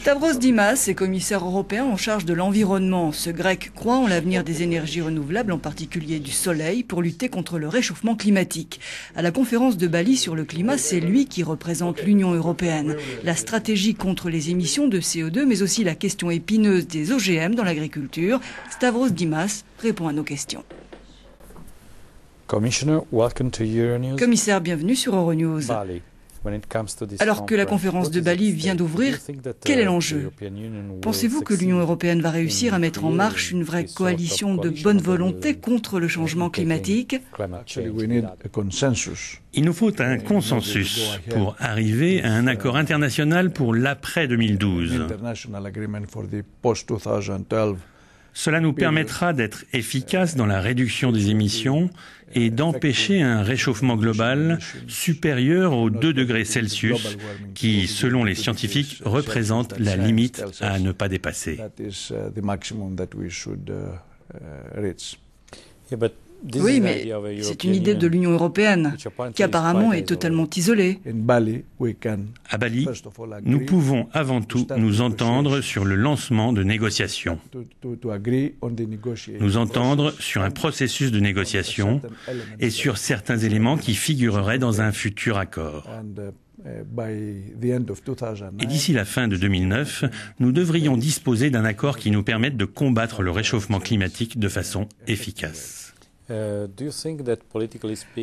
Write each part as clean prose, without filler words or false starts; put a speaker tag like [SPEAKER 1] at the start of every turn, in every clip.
[SPEAKER 1] Stavros Dimas est commissaire européen en charge de l'environnement. Ce Grec croit en l'avenir des énergies renouvelables, en particulier du soleil, pour lutter contre le réchauffement climatique. À la conférence de Bali sur le climat, c'est lui qui représente l'Union européenne. La stratégie contre les émissions de CO2, mais aussi la question épineuse des OGM dans l'agriculture. Stavros Dimas répond à nos questions. Commissaire, bienvenue sur Euronews. Alors que la conférence de Bali vient d'ouvrir, quel est l'enjeu? Pensez-vous que l'Union européenne va réussir à mettre en marche une vraie coalition de bonne volonté contre le changement climatique?
[SPEAKER 2] Il nous faut un consensus pour arriver à un accord international pour l'après 2012. Cela nous permettra d'être efficaces dans la réduction des émissions et d'empêcher un réchauffement global supérieur aux 2 degrés Celsius qui, selon les scientifiques, représente la limite à ne pas dépasser.
[SPEAKER 1] Oui, mais c'est une idée de l'Union européenne, qui apparemment est totalement isolée.
[SPEAKER 2] À Bali, nous pouvons avant tout nous entendre sur le lancement de négociations. Nous entendre sur un processus de négociation et sur certains éléments qui figureraient dans un futur accord. Et d'ici la fin de 2009, nous devrions disposer d'un accord qui nous permette de combattre le réchauffement climatique de façon efficace.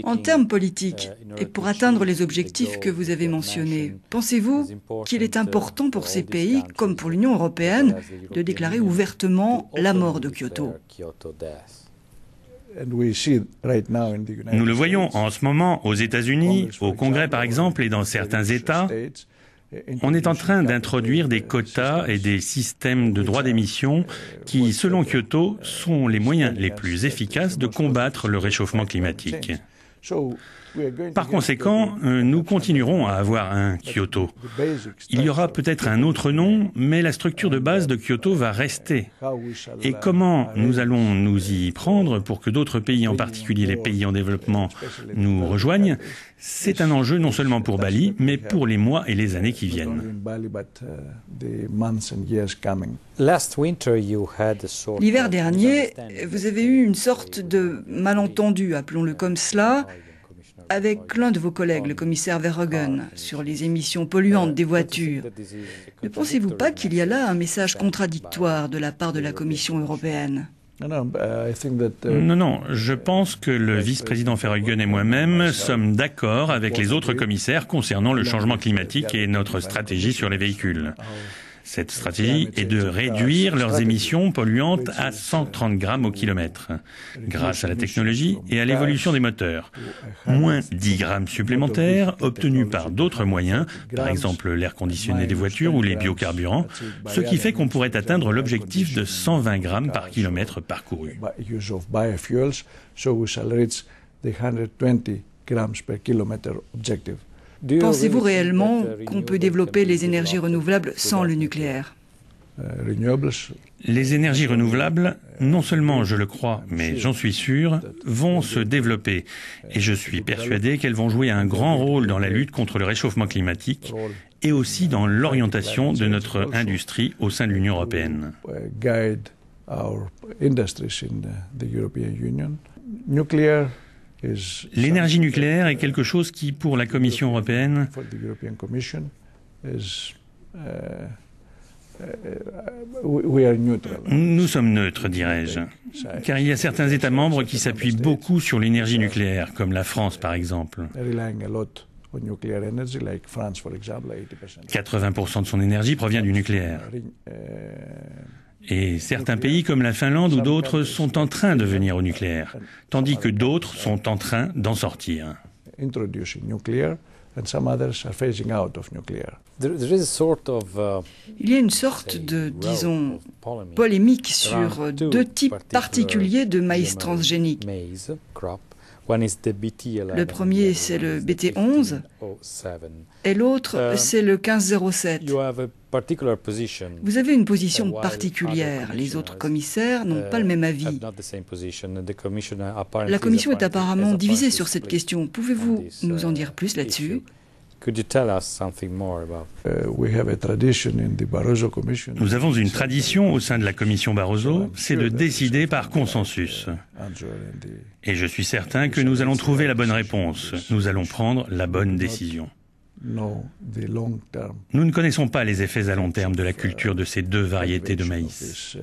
[SPEAKER 1] En termes politiques, et pour atteindre les objectifs que vous avez mentionnés, pensez-vous qu'il est important pour ces pays, comme pour l'Union européenne, de déclarer ouvertement la mort de Kyoto?
[SPEAKER 2] Nous le voyons en ce moment aux États-Unis, au Congrès par exemple, et dans certains États. On est en train d'introduire des quotas et des systèmes de droits d'émission qui, selon Kyoto, sont les moyens les plus efficaces de combattre le réchauffement climatique. Par conséquent, nous continuerons à avoir un Kyoto. Il y aura peut-être un autre nom, mais la structure de base de Kyoto va rester. Et comment nous allons nous y prendre pour que d'autres pays, en particulier les pays en développement, nous rejoignent, c'est un enjeu non seulement pour Bali, mais pour les mois et les années qui viennent.
[SPEAKER 1] L'hiver dernier, vous avez eu une sorte de malentendu, appelons-le comme cela, avec l'un de vos collègues, le commissaire Verheugen, sur les émissions polluantes des voitures. Ne pensez-vous pas qu'il y a là un message contradictoire de la part de la Commission européenne?
[SPEAKER 2] Non, je pense que le vice-président Verheugen et moi-même sommes d'accord avec les autres commissaires concernant le changement climatique et notre stratégie sur les véhicules. Cette stratégie est de réduire leurs émissions polluantes à 130 grammes au kilomètre, grâce à la technologie et à l'évolution des moteurs. Moins 10 grammes supplémentaires obtenus par d'autres moyens, par exemple l'air conditionné des voitures ou les biocarburants, ce qui fait qu'on pourrait atteindre l'objectif de 120 grammes par kilomètre parcouru.
[SPEAKER 1] Pensez-vous réellement qu'on peut développer les énergies renouvelables sans le nucléaire?
[SPEAKER 2] Les énergies renouvelables, non seulement je le crois, mais j'en suis sûr, vont se développer. Et je suis persuadé qu'elles vont jouer un grand rôle dans la lutte contre le réchauffement climatique et aussi dans l'orientation de notre industrie au sein de l'Union européenne. L'énergie nucléaire est quelque chose qui, pour la Commission européenne, nous sommes neutres, dirais-je, car il y a certains États membres qui s'appuient beaucoup sur l'énergie nucléaire, comme la France par exemple. 80% de son énergie provient du nucléaire. Et certains pays comme la Finlande ou d'autres sont en train de venir au nucléaire, tandis que d'autres sont en train d'en sortir.
[SPEAKER 1] Il y a une sorte de, disons, polémique sur 2 types particuliers de maïs transgénique. Le premier, c'est le BT11, et l'autre, c'est le 1507. Vous avez une position particulière. Les autres commissaires n'ont pas le même avis. La Commission est apparemment divisée sur cette question. Pouvez-vous nous en dire plus là-dessus?
[SPEAKER 2] Nous avons une tradition au sein de la Commission Barroso, c'est de décider par consensus. Et je suis certain que nous allons trouver la bonne réponse. Nous allons prendre la bonne décision. Nous ne connaissons pas les effets à long terme de la culture de ces deux variétés de maïs.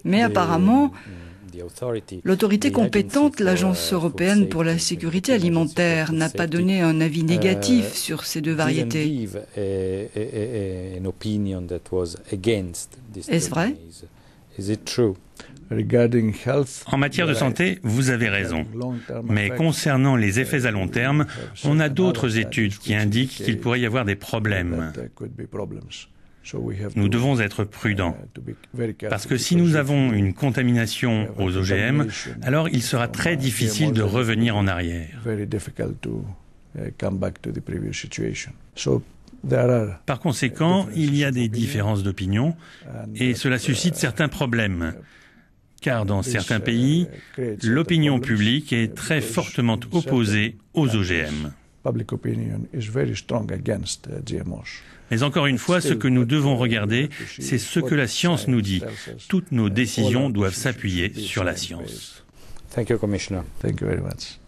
[SPEAKER 1] Mais apparemment, l'autorité compétente, l'Agence européenne pour la sécurité alimentaire, n'a pas donné un avis négatif sur ces deux variétés. Est-ce vrai?
[SPEAKER 2] En matière de santé, vous avez raison. Mais concernant les effets à long terme, on a d'autres études qui indiquent qu'il pourrait y avoir des problèmes. Nous devons être prudents, parce que si nous avons une contamination aux OGM, alors il sera très difficile de revenir en arrière. Par conséquent, il y a des différences d'opinion, et cela suscite certains problèmes. Car dans certains pays, l'opinion publique est très fortement opposée aux OGM. Mais encore une fois, ce que nous devons regarder, c'est ce que la science nous dit. Toutes nos décisions doivent s'appuyer sur la science.
[SPEAKER 3] Thank you, Commissioner.
[SPEAKER 4] Thank you very much.